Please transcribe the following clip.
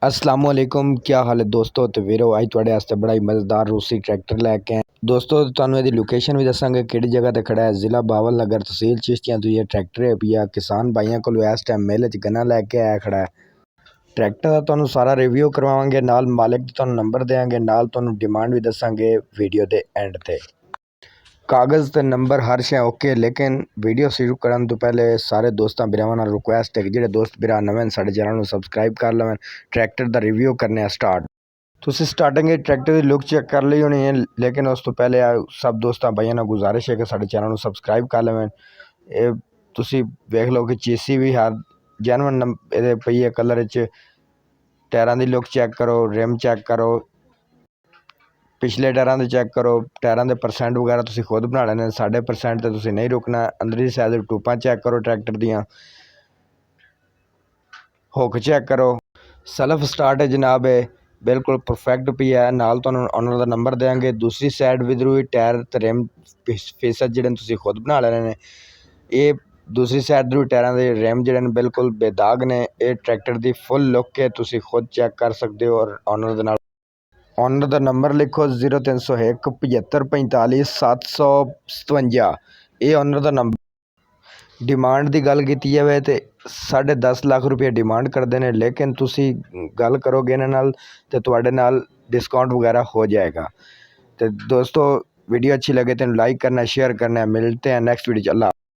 असलामुअलैकुम, क्या हाल है दोस्तों। तो वीरो अज तुहाडे वास्ते बड़ा ही मज़ेदार रूसी ट्रैक्टर लैके आए दोस्तों। तुहानूं इहदी लोकेशन भी दसांगे किहड़ी जगह ते खड़ा है। ज़िला बावल नगर, तहसील चिश्तियां तो ये ट्रैक्टर है पिया किसान भाइयों को इस टाइम मेले च गन्ना लैके आया खड़ा है। ट्रैक्टर का तुहानूं सारा रिव्यू करवावांगे, नाल मालिक दा तुहानूं नंबर देंगे, नाल तुहानूं डिमांड भी दसांगे वीडियो के एंड ते। कागज़ ते नंबर हर शे ओके, लेकिन वीडियो शुरू करने तो पहले सारे दोस्तों बिरावां नाल रिक्वेस्ट है कि जिहड़े दोस्त बिरा नवें साडे चैनल नूं सबसक्राइब कर लवें। ट्रैक्टर का रिव्यू करने स्टार्ट। तुसीं स्टार्टिंग ट्रैक्टर की लुक चेक कर ली होनी है, लेकिन उस तो पहले सब दोस्तों भाइयों नाल गुजारिश है कि साडे चैनल नूं सबसक्राइब कर लवें। ये तुसीं वेख लो कि चीसी भी हर जैनवन ये पई है कलर च। टायरां की लुक चेक करो, रिम चेक करो, पिछले टायरां दे चेक करो, टायरां दे परसेंट वगैरह तुसीं खुद बना लेने, 1.5% ते तुसीं नहीं रुकना। अंदरली साइड टूपां चेक करो, ट्रैक्टर दियां हुक चेक करो, सेल्फ स्टार्ट है जनाब, है बिल्कुल परफेक्ट पी है। नाल तुहानूं ओनर दा नंबर देंगे। दूसरी साइड विधरू टायर ते रिम फेसर जिहड़े तुसीं खुद बना लेने ने। ये दूसरी साइड दे टायरां दे रिम जिहड़े ने बिल्कुल बेदाग ने। ये ट्रैक्टर दी फुल लुक है, तुसीं खुद चेक कर सकते हो। और ओनर दे नाल ओनर का नंबर लिखो 0301 75 45 757। ये ओनर का नंबर। डिमांड की गल की जाए तो 10.5 लाख रुपये डिमांड करते हैं, लेकिन तुसी गल करोगे इन्हां नाल तो तुहाडे नाल डिस्काउंट वगैरह हो जाएगा। तो दोस्तों वीडियो अच्छी लगे तो लाइक करना, शेयर करना। मिलते हैं नेक्स्ट वीडियो। अल्लाह।